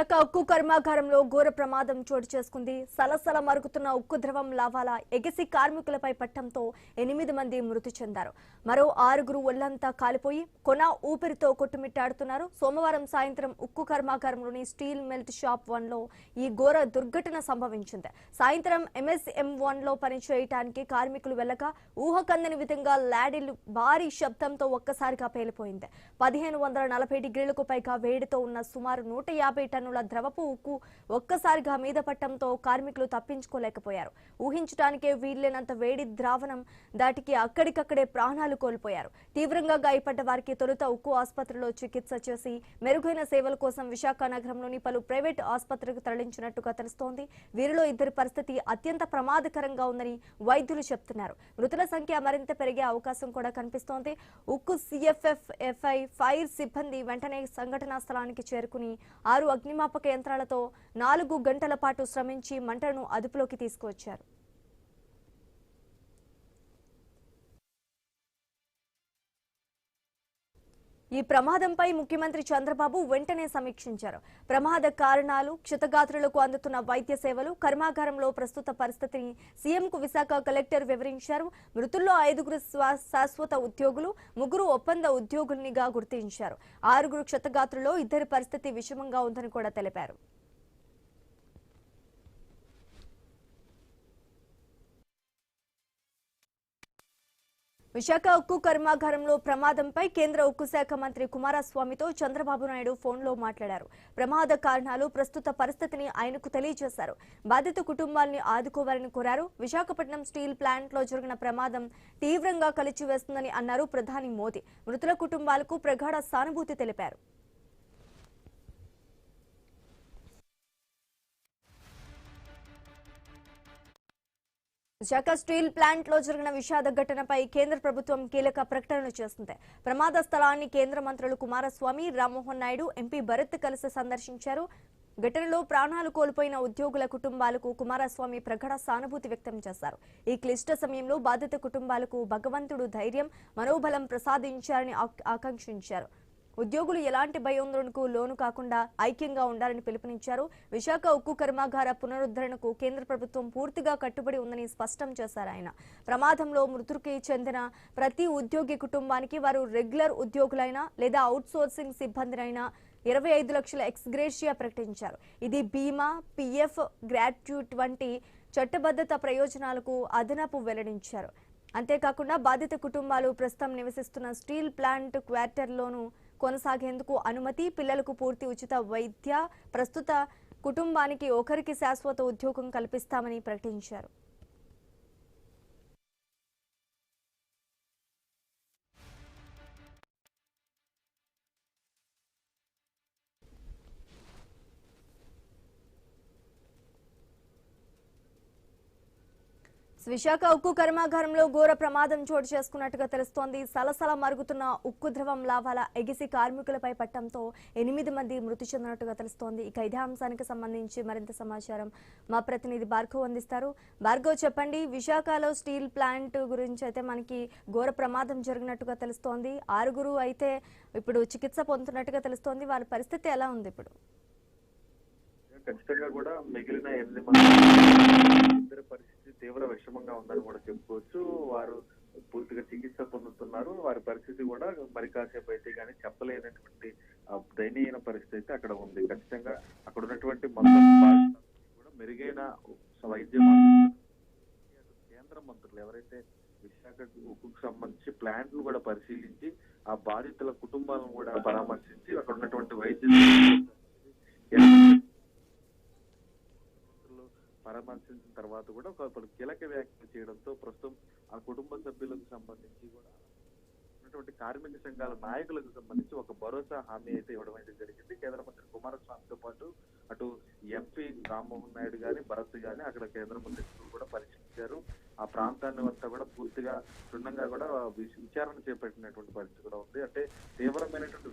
ఉక్కు కర్మాగారంలో ఘోర ప్రమాదం చోటు చేసుకుంది. సలసల మరుగుతున్న ఉక్కు ద్రవం లావాలా ఎగసి కార్మికులపై పట్టంతో 8 మంది మృతి చెందారు. మరో 6 ఒళ్లంతా కాలిపోయి కొన ఊపిరితో కొట్టుమిట్టాడుతున్నారు. సోమవారం సాయంత్రం ఉక్కు కర్మాగారంలోని స్టీల్ మెల్ట్ షాప్ 1లో ఈ ఘోర దుర్ఘటన సంభవించింది. సాయంత్రం MSM 1లో పనిచేయడానికి కార్మికులు వెళ్ళక ఊహకందని విధంగా లాడీలు భారీ శబ్దంతో ఒక్కసారిగా పేలిపోయింది. 1540 డిగ్రీలకు పైగా వేడితో ఉన్న సుమారు 150 టన్నుల ద్రవపు ఉక్కు ఒక్కసారిగా మీద పట్టంతో కార్మికులు తప్పించుకోలేకపోయారు. ఊహించడానికే వీల్లేనంత వేడి ద్రావణం దాటికి అక్కడికక్కడే ప్రాణాలు కోల్పోయారు. తీవ్రంగా గాయపడ్డ వారికి తొలుత ఉక్కు ఆసుపత్రిలో చికిత్స చేసి మెరుగైన సేవల కోసం విశాఖ నగరంలోని పలు ప్రైవేట్ ఆసుపత్రికి తరలించినట్టుగా తెలుస్తోంది. వీరిలో 2 పరిస్థితి అత్యంత ప్రమాదకరంగా ఉందని వైద్యులు చెప్తున్నారు. మృతుల సంఖ్య మరింత పెరిగే అవకాశం కూడా కనిపిస్తోంది. ఉక్కు CFFFI ఫైర్ సిబ్బంది వెంటనే సంఘటనా స్థలానికి చేరుకుని 6 అగ్నిమాపక యంత్రాలతో 4 గంటల పాటు శ్రమించి మంటలను అదుపులోకి తీసుకువచ్చారు. ఈ ప్రమాదంపై ముఖ్యమంత్రి చంద్రబాబు వెంటనే సమీక్షించారు. ప్రమాద కారణాలు, క్షతగాత్రులకు అందుతున్న వైద్య సేవలు, కర్మాగారంలో ప్రస్తుత పరిస్థితిని సీఎంకు విశాఖ కలెక్టర్ వివరించారు. మృతుల్లో 5 శాశ్వత ఉద్యోగులు, 3 ఒప్పంద ఉద్యోగుల్నిగా గుర్తించారు. 6 క్షతగాత్రుల్లో 2 పరిస్థితి విషమంగా ఉందని కూడా తెలిపారు. విశాఖ ఉక్కు కర్మాగారంలో ప్రమాదంపై కేంద్ర ఉక్కు శాఖ మంత్రి కుమారస్వామితో చంద్రబాబు నాయుడు ఫోన్లో మాట్లాడారు. ప్రమాద కారణాలు, ప్రస్తుత పరిస్థితిని ఆయనకు తెలియజేశారు. బాధిత కుటుంబాల్ని ఆదుకోవాలని కోరారు. విశాఖపట్నం స్టీల్ ప్లాంట్లో జరిగిన ప్రమాదం తీవ్రంగా కలిచివేస్తుందని అన్నారు ప్రధాని మోదీ. మృతుల కుటుంబాలకు ప్రగాఢ సానుభూతి తెలిపారు. విశాఖ స్టీల్ ప్లాంట్ లో జరిగిన విషాద ఘటనపై కేంద్ర ప్రభుత్వం కీలక ప్రకటనలు చేస్తుంది. ప్రమాద స్థలాన్ని కేంద్ర మంత్రులు కుమారస్వామి, రామ్మోహన్ నాయుడు, ఎంపీ భరత్ కలిసి సందర్శించారు. ఘటనలో ప్రాణాలు కోల్పోయిన ఉద్యోగుల కుటుంబాలకు కుమారస్వామి ప్రగాఢ సానుభూతి వ్యక్తం చేశారు. ఈ క్లిష్ట సమయంలో బాధిత కుటుంబాలకు భగవంతుడు ధైర్యం, మనోబలం ప్రసాదించారని ఆకాంక్షించారు. ఉద్యోగులు ఎలాంటి భయాందోళనకు లోను కాకుండా ఐక్యంగా ఉండాలని పిలుపునిచ్చారు. విశాఖ ఉక్కు కర్మాగార పునరుద్ధరణకు కేంద్ర ప్రభుత్వం పూర్తిగా కట్టుబడి ఉందని స్పష్టం చేశారు ఆయన. ప్రమాదంలో మృతుడికి చెందిన ప్రతి ఉద్యోగి కుటుంబానికి వారు రెగ్యులర్ ఉద్యోగులైనా లేదా అవుట్సోర్సింగ్ సిబ్బందినైనా 25 లక్షల ఎక్స్గ్రేషియా ప్రకటించారు. ఇది బీమా, PF, గ్రాట్యుటీ వంటి చట్టబద్ధత ప్రయోజనాలకు అదనపు వెల్లడించారు. అంతేకాకుండా బాధిత కుటుంబాలు ప్రస్తుతం నివసిస్తున్న స్టీల్ ప్లాంట్ క్వార్టర్లోనూ కొనసాగేందుకు అనుమతి, పిల్లలకు పూర్తి ఉచిత వైద్య, ప్రస్తుత కుటుంబానికి ఒకరికి శాశ్వత ఉద్యోగం కల్పిస్తామని ప్రకటించారు. విశాఖ ఉక్కు కర్మాగారంలో ఘోర ప్రమాదం చోటు చేసుకున్నట్టుగా తెలుస్తోంది. సలసల మరుగుతున్న ఉక్కు ద్రవం లావాల ఎగిసి కార్మికులపై పట్టంతో 8 మంది మృతి చెందినట్టుగా తెలుస్తోంది. ఇక ఇదే అంశానికి సంబంధించి మరింత సమాచారం మా ప్రతినిధి భార్గవ్ అందిస్తారు. భార్గవ్, చెప్పండి, విశాఖలో స్టీల్ ప్లాంట్ గురించి అయితే మనకి ఘోర ప్రమాదం జరిగినట్టుగా తెలుస్తోంది. 6 అయితే ఇప్పుడు చికిత్స పొందుతున్నట్టుగా తెలుస్తోంది. వారి పరిస్థితి ఎలా ఉంది ఇప్పుడు? ఖచ్చితంగా కూడా మిగిలిన 8 మంది పరిస్థితి తీవ్ర విషమంగా ఉందని కూడా చెప్పుకోవచ్చు. వారు పూర్తిగా చికిత్స పొందుతున్నారు. వారి పరిస్థితి కూడా మరి కాసేపు అయితే కానీ చెప్పలేనటువంటి దయనీయ పరిస్థితి అయితే అక్కడ ఉంది. ఖచ్చితంగా అక్కడ ఉన్నటువంటి మొత్తం కూడా మెరుగైన వైద్యం కేంద్ర మంత్రులు ఎవరైతే విశాఖ ఉక్కుకు సంబంధించి ప్లాంట్లు కూడా పరిశీలించి ఆ బాధితుల కుటుంబాలను కూడా పరామర్శించి అక్కడ ఉన్నటువంటి వైద్యులు పరామర్శించిన తర్వాత కూడా ఒక కీలక వ్యాఖ్యలు చేయడంతో ప్రస్తుతం ఆ కుటుంబ సభ్యులకు సంబంధించి కూడా ఉన్నటువంటి కార్మిక సంఘాల నాయకులకు సంబంధించి ఒక భరోసా హామీ అయితే ఇవ్వడం అయితే జరిగింది. కేంద్ర మంత్రి కుమారస్వామితో పాటు అటు ఎంపీ రామ్మోహన్ నాయుడు గాని, భరత్ గాని అక్కడ కేంద్ర మంత్రులు కూడా పరిశీలించారు. ఆ ప్రాంతాన్ని అంతా కూడా పూర్తిగా క్షుణ్ణంగా కూడా విచారణ చేపట్టినటువంటి పరిస్థితి కూడా ఉంది. అంటే తీవ్రమైనటువంటి